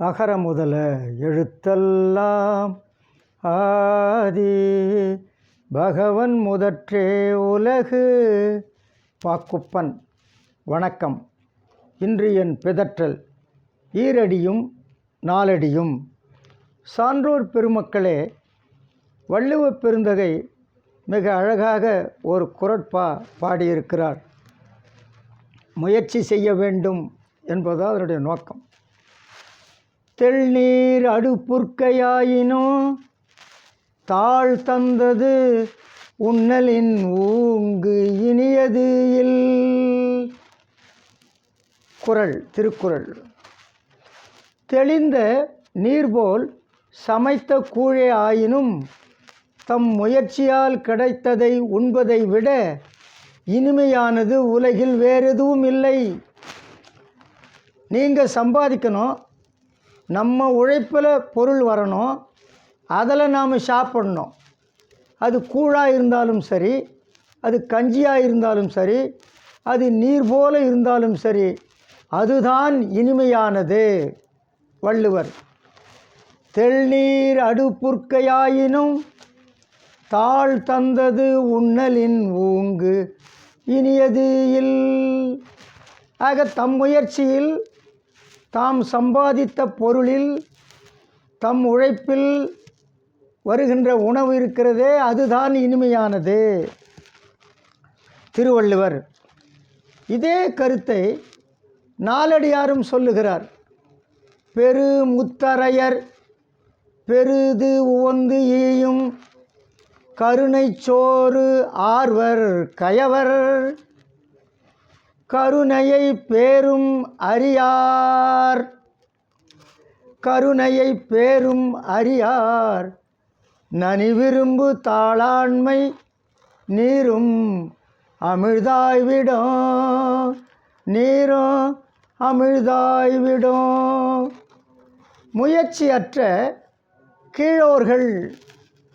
அகர முதல எழுத்தெல்லாம் ஆதி பகவன் முதற்றே உலகு. பாக்குப்பன். வணக்கம். இன்று என் பிதற்றல் ஈரடியும் நாலடியும். சான்றோர் பெருமக்களே, வள்ளுவப் பெருந்தகை மிக அழகாக ஒரு குறட்பா பாடியிருக்கிறார். முயற்சி செய்ய வேண்டும் என்பது அதனுடைய நோக்கம். தெள்நீர் அடுப்புற்கையாயினும் தாழ் தந்தது உண்ணலின் ஊங்கு இனியது இல். குறள், திருக்குறள். தெளிந்த நீர்போல் சமைத்த கூழே ஆயினும் தம் முயற்சியால் கிடைத்ததை உண்பதை விட இனிமையானது உலகில் வேறெதுவும் இல்லை. நீங்கள் சம்பாதிக்கணும், நம்ம உழைப்பில் பொருள் வரணும், அதில் நாம் சாப்பிடணும். அது கூழாக இருந்தாலும் சரி, அது கஞ்சியாக இருந்தாலும் சரி, அது நீர் போல இருந்தாலும் சரி, அதுதான் இனிமையானது. வள்ளுவர். தெள்நீர் அடுப்புற்கையாயினும் தாழ் தந்தது உண்ணலின் ஊங்கு இனியது இல். ஆக தம் முயற்சியில் தாம் சம்பாதித்த பொருளில் தம் உழைப்பில் வருகின்ற உணவு இருக்கிறதே, அதுதான் இனிமையானது. திருவள்ளுவர் இதே கருத்தை நாலடியாரும் சொல்லுகிறார். பெரு முத்தரையர் பெருது உவந்து ஈயும் கருணை சோறு ஆர்வர் கயவர் கருணையை பேரும் அறியார். கருணையை பேரும் அறியார் நனி விரும்பு தாளாண்மை நீரும் அமிழ்தாய்விடும். நீரும் அமிழ்தாய்விடும். முயற்சியற்ற கீழோர்கள்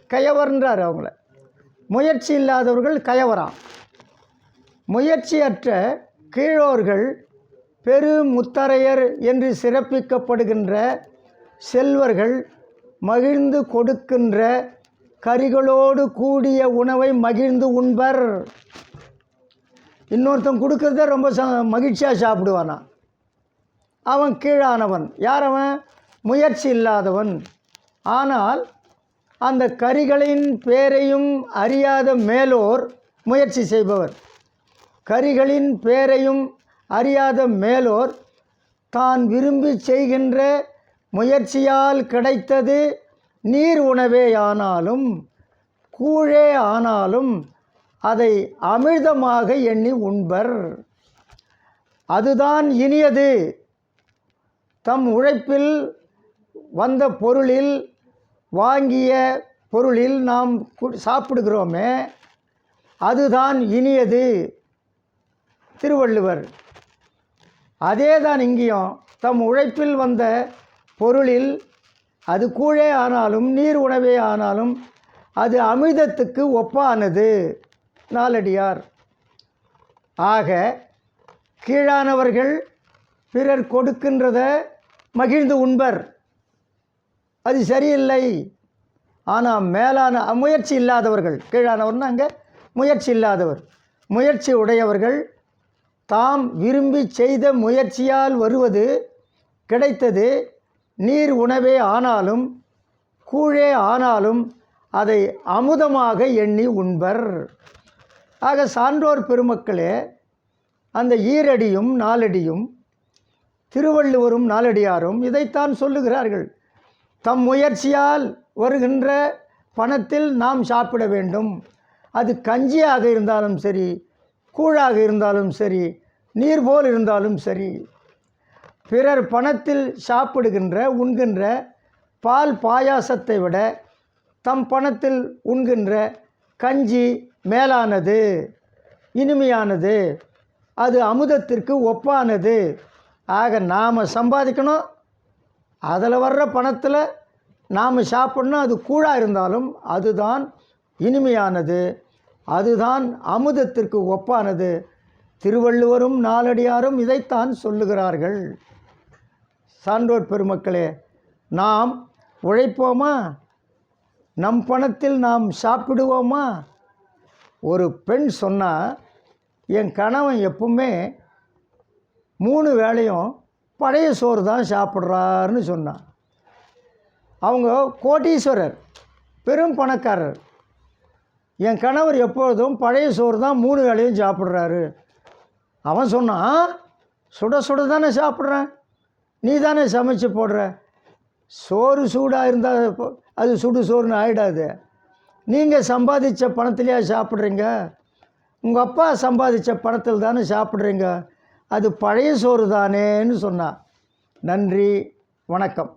கயவர்ன்றார். அவங்கள முயற்சி இல்லாதவர்கள் கயவராம். முயற்சியற்ற கீழோர்கள் பெரு முத்தரையர் என்று சிறப்பிக்கப்படுகின்ற செல்வர்கள் மகிழ்ந்து கொடுக்கின்ற கரிகளோடு கூடிய உணவை மகிழ்ந்து உண்பர். இன்னொருத்தன் கொடுக்கறத ரொம்ப மகிழ்ச்சியாக சாப்பிடுவானா, அவன் கீழானவன். யார் அவன்? முயற்சி இல்லாதவன். ஆனால் அந்த கரிகளின் பேரையும் அறியாத மேலோர் முயற்சி செய்பவர். கரிகளின் பேரையும் அறியாத மேலோர் தான் விரும்பி செய்கின்ற முயற்சியால் கிடைத்தது நீர் உணவே ஆனாலும் கூழே ஆனாலும் அதை அமிர்தமாக எண்ணி உண்பர். அதுதான் இனியது. தம் உழைப்பில் வந்த பொருளில் வாங்கிய பொருளில் நாம் சாப்பிடுகிறோமே, அதுதான் இனியது. திருவள்ளுவர். அதே தான் இங்கேயும். தம் உழைப்பில் வந்த பொருளில் அது கூழே ஆனாலும் நீர் உணவே ஆனாலும் அது அமிர்தத்துக்கு ஒப்பானது. நாலடியார். ஆக கீழானவர்கள் பிறர் கொடுக்கின்றத மகிழ்ந்து உண்பர், அது சரியில்லை. ஆனால் மேலான முயற்சி இல்லாதவர்கள், கீழானவர்னா அங்கே முயற்சி இல்லாதவர். முயற்சி உடையவர்கள் தாம் விரும்பி செய்த முயற்சியால் வருவது கிடைத்தது நீர் உணவே ஆனாலும் கூழே ஆனாலும் அதை அமுதமாக எண்ணி உண்பர். ஆக சான்றோர் பெருமக்களே, அந்த ஈரடியும் நாலடியும் திருவள்ளுவரும் நாலடியாரும் இதைத்தான் சொல்லுகிறார்கள். தம் முயற்சியால் வருகின்ற பணத்தில் நாம் சாப்பிட வேண்டும். அது கஞ்சியாக இருந்தாலும் சரி, கூழாக இருந்தாலும் சரி, நீர் போல் இருந்தாலும் சரி. பிறர் பணத்தில் சாப்பிடுகின்ற உண்கின்ற பால் பாயாசத்தை விட தம் பணத்தில் உண்கின்ற கஞ்சி மேலானது, இனிமையானது, அது அமுதத்திற்கு ஒப்பானது. ஆக நாம் சம்பாதிக்கணும், அதில் வர்ற பணத்தில் நாம் சாப்பிட்ணும். அது கூழாக இருந்தாலும் அதுதான் இனிமையானது, அதுதான் அமுதத்திற்கு ஒப்பானது. திருவள்ளுவரும் நாலடியாரும் இதைத்தான் சொல்லுகிறார்கள். சான்றோர் பெருமக்களே, நாம் உழைப்போமா? நம் பணத்தில் நாம் சாப்பிடுவோமா? ஒரு பெண் சொன்னால், என் கணவன் எப்பவுமே 3 வேளையும் பழைய சோறு தான் சாப்பிட்றாருன்னு சொன்னான். அவங்க கோடீஸ்வரர், பெரும் பணக்காரர். என் கணவர் எப்பொழுதும் பழைய சோறு தான் 3 வேளையும் சாப்பிட்றாரு. அவன் சொன்னான், சுட சுட தானே சாப்பிட்றேன், நீ தானே சமைச்சு போடுற. சோறு சூடாக இருந்தால் அது சுடு சோறுன்னு ஆகிடாது. நீங்கள் சம்பாதிச்ச பணத்திலேயே சாப்பிட்றீங்க, உங்கள் அப்பா சம்பாதிச்ச பணத்தில் தானே சாப்பிட்றீங்க, அது பழைய சோறு தானேன்னு சொன்னான். நன்றி, வணக்கம்.